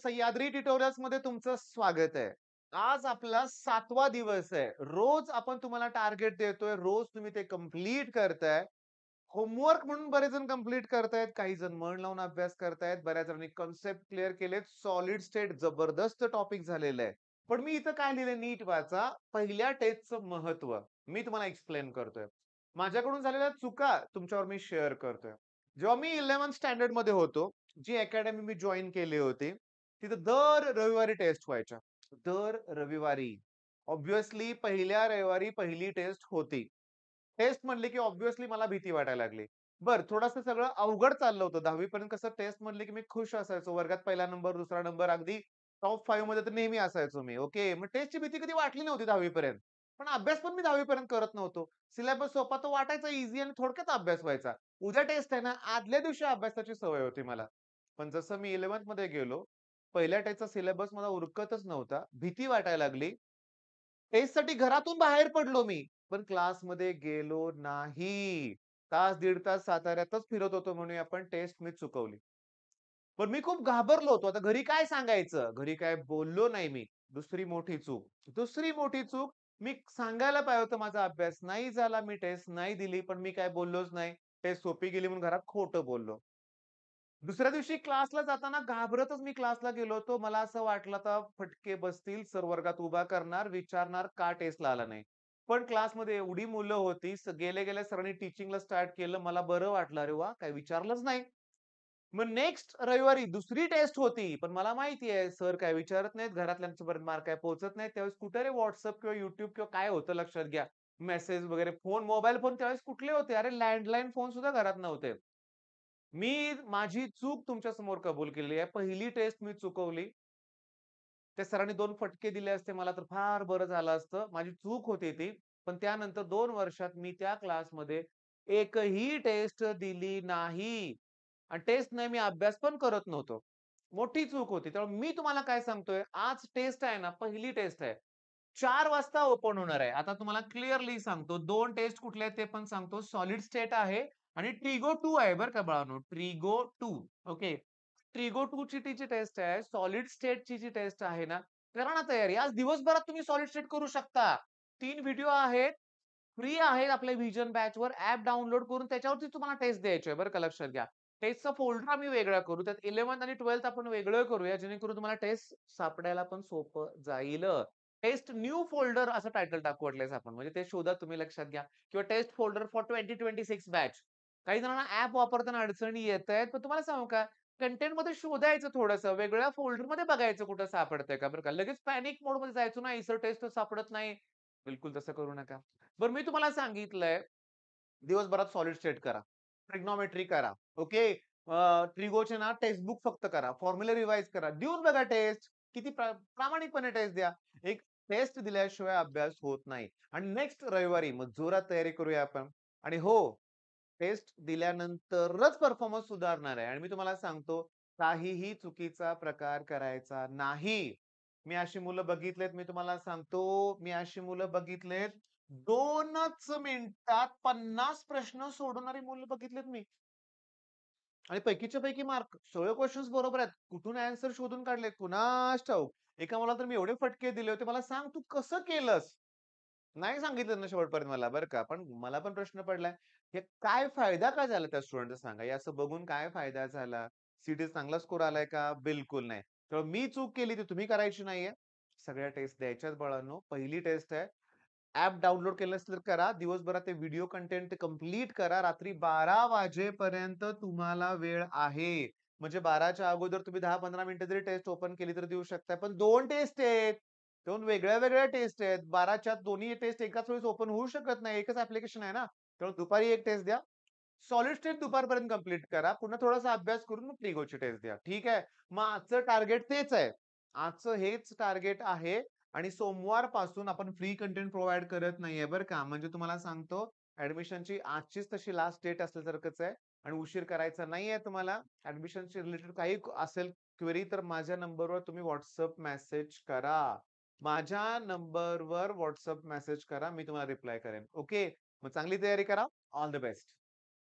Sahyadri tutorials मध्ये तुमचं स्वागत आहे. आज आपला 7वा दिवस आहे. रोज आपण तुम्हाला टार्गेट देतोय. रोज तुम्ही ते कंप्लीट करताय. होमवर्क म्हणून बरेच जण कंप्लीट करतायत. काही जण मन लावून अभ्यास करतायत. बऱ्याच जणांनी कन्सेप्ट क्लिअर केलेत. सॉलिड स्टेट जबरदस्त टॉपिक झालेलं आहे. पण मी इथं काय लिहिलंय नीट वाचा. पहिल्या टेस्टचं महत्त्व मी तुम्हाला एक्सप्लेन करतोय. माझ्याकडून झालेल्या चुका तुमच्यावर मी शेअर करतोय. जेव्हा मी 11th स्टँडर्ड मध्ये होतो, जी अकॅडमी मी जॉइन केली होती, तिथं दर रविवारी टेस्ट व्हायच्या. दर रविवारी. ऑब्व्हियसली पहिल्या रविवारी पहिली टेस्ट होती. टेस्ट म्हणले की ऑब्व्हियसली मला भीती वाटायला लागली. बरं थोडंसं सगळं अवघड चाललं होतं. 10वी पर्यंत कसं टेस्ट म्हणले की मी खुश असायचो. वर्गात पहिला नंबर, दुसरा नंबर अगदी टॉप 5 मध्ये तर नेहमी असायचो मी. ओके. मग टेस्टची भीती कधी वाटली नव्हती 10वी पर्यंत. पण अभ्यास पण मी 10वी पर्यंत करत नव्हतो. सिलेबस सोपा तो वाटायचा ईझी आणि थोडक्यात अभ्यास व्हायचा. उद्या टेस्ट आहे ना, आदल्या दिवशी अभ्यासाची सवय होती मला. पण जसं मी 11th मध्ये गेलो, पहिल्या टेस्टचा सिलेबस मला उरकतच नव्हता. भीती वाटायला लागली. टेस्टसाठी घरातून बाहेर पडलो मी. पण क्लासमध्ये गेलो नाही. तास, दीड तास साताऱ्यातच फिरत होतो म्हणूया आपण टेस्ट मी चुकवली. पण मी खूप घाबरलो होतो. आता घरी काय सांगायचं? घरी काय बोललो नाही मी. दुसरी मोठी चूक. दुसरी मोठी चूक मी सांगायला पाहिजे होतं माझा अभ्यास नाही झाला, मी टेस्ट नाही दिली, पण मी काय बोललोच नाही. टेस्ट सोपी गेली म्हणून घरात खोटं बोललो. दुसऱ्या दिवशी क्लासला जाताना घाबरतच मी क्लासला गेलो होतो. मला असं वाटलं आता फटके बसतील, सर वर्गात उभा करणार, विचारणार का टेस्टला आला नाही. पण क्लासमध्ये एवढी मुलं होती, गेल्या-गेल्या सरांनी टीचिंगला स्टार्ट केलं. मला बरं वाटलं. अरे वाह! काही विचारलंच नाही. मग नेक्स्ट रविवारी दुसरी टेस्ट होती. पण मला माहिती आहे सर काय विचारत नाहीत. घरातल्यांच्यापर्यंत मार्क काय पोहोचत नाहीत. त्यावेळेस कुठे रे WhatsApp किंवा YouTube किंवा काय होतं लक्षात घ्या. मेसेज वगैरे फोन, मोबाईल फोन त्यावेळेस कुठले होते? अरे लँडलाईन फोन सुद्धा घरात नव्हते. मी माझी चूक तुमच्या समोर कबूल केलेली आहे. पहिली टेस्ट मी चुकवली. त्या सरांनी 2 फटके दिले असते मला तर फार बरं झालं असतं. माझी चूक होती ती. पण त्यानंतर 2 वर्षात मी त्या क्लासमध्ये एकही टेस्ट दिली नाही. आणि टेस्ट नाही मी अभ्यास पण करत नव्हतो. मोठी चूक होती. त्यामुळे मी तुम्हाला काय सांगतोय, आज टेस्ट आहे ना, पहिली टेस्ट आहे. 4 वाजता ओपन होणार आहे. आता तुम्हाला क्लिअरली सांगतो 2 टेस्ट कुठले आहेत ते पण सांगतो. सॉलिड स्टेट आहे आणि ट्रिगो 2 आहे बरं का बाळांनो. Trigo 2 okay. ट्रिगो 2 ची जी टेस्ट आहे, सॉलिड स्टेटची जी टेस्ट आहे ना, करा ना तयारी. आज दिवसभरात तुम्ही सॉलिड स्टेट करू शकता. 3 व्हिडिओ आहेत. फ्री आहेत आपल्या व्हिजन बॅचवर. ॲप डाउनलोड करून त्याच्यावरती तुम्हाला टेस्ट द्यायची आहे बरं का लक्षात घ्या. टेस्टचा फोल्डर आम्ही वेगळा करू. त्यात 11th आणि 12th आपण वेगळं करूया जेणेकरून तुम्हाला टेस्ट सापडायला पण सोपं जाईल. टेस्ट न्यू फोल्डर असं टायटल टाकू वाटल्यास आपण. म्हणजे ते शोधा तुम्ही लक्षात घ्या किंवा टेस्ट फोल्डर फॉर 2026 बॅच. काही जणांना ॲप वापरताना अडचणी येतायत. पण तुम्हाला सांगू का कंटेंटमध्ये शोधायचं थोडंसं. वेगळ्या फोल्डरमध्ये बघायचं कुठं सापडतंय का बरं का. लगेच पॅनिक मोडमध्ये जायचो नाही, सर टेस्ट सापडत नाही. बिलकुल तसं करू नका. बरं मी तुम्हाला सांगितलंय, दिवसभरात सॉलिड स्टेट करा. ट्रिग्नोमेट्री करा. ओके. ट्रिगोचे ना टेक्स्ट बुक फक्त करा. फॉर्म्युला रिवाईज करा. देऊन बघा टेस्ट. किती प्रामाणिकपणे टेस्ट द्या. एक टेस्ट दिल्याशिवाय अभ्यास होत नाही. आणि नेक्स्ट रविवारी मग जोरात तयारी करूया आपण. आणि हो, टेस्ट दिल्यानंतरच परफॉर्मन्स सुधारणार आहे. आणि मी तुम्हाला सांगतो, काहीही चुकीचा प्रकार करायचा नाही. मी अशी मुलं बघितलेत, मी तुम्हाला सांगतो, मी अशी मुलं बघितलेत 2च मिनिटात 50 प्रश्न सोडवणारी मुलं बघितलेत मी. आणि पैकीच्या पैकी मार्क. सगळे क्वेशन्स बरोबर आहेत. कुठून आन्सर शोधून काढलेत कुणास ठाऊक. एका मुलाला तर मी एवढे फटके दिले होते. मला सांग तू कसं केलंस? नाही सांगितलं ना शेवटपर्यंत मला बरं का. पण मला पण प्रश्न पडलाय, हे काय फायदा काय झाला त्या स्टुडंटचा सांगा? हे असं बघून काय फायदा झाला? सीटीत चांगला स्कोर आलाय का? बिलकुल नाही. तर मी चूक केली ती तुम्ही करायची नाहीये. सगळ्या टेस्ट द्यायच्याच बाळांनो. पहिली टेस्ट आहे. ॲप डाउनलोड केलं असेल तर करा. दिवसभरात ते व्हिडिओ कंटेंट ते कंप्लीट करा. रात्री 12 वाजेपर्यंत तुम्हाला वेळ आहे. म्हणजे 12च्या अगोदर तुम्ही 10-15 मिनिटं जरी टेस्ट ओपन केली तर देऊ शकता. पण 2 टेस्ट आहेत. 2 वेगळ्या-वेगळ्या टेस्ट आहेत. 12च्या दोन्ही टेस्ट एकाच वेळेस ओपन होऊ शकत नाही. एकच ॲप्लिकेशन आहे ना. त्यामुळे दुपारी एक टेस्ट द्या. सॉलिड स्टेट दुपारपर्यंत कंप्लीट करा. पुन्हा थोडासा अभ्यास करून मग प्रिगोची टेस्ट द्या. ठीक आहे. मग आजचं टार्गेट तेच आहे. आजचं हेच टार्गेट आहे आणि सोमवारपासून आपण फ्री कंटेंट प्रोव्हाईड करत नाहीये बरं का. म्हणजे तुम्हाला सांगतो ॲडमिशनची आजचीच तशी लास्ट डेट असल्यासारखंच आहे आणि उशीर करायचा नाहीये तुम्हाला. ॲडमिशनशी रिलेटेड काही असेल क्वेरी तर माझ्या नंबरवर तुम्ही WhatsApp मेसेज करा. माझ्या नंबरवर WhatsApp मेसेज करा. मी तुम्हाला रिप्लाय करेन. ओके. मग चांगली तयारी करा. All the best.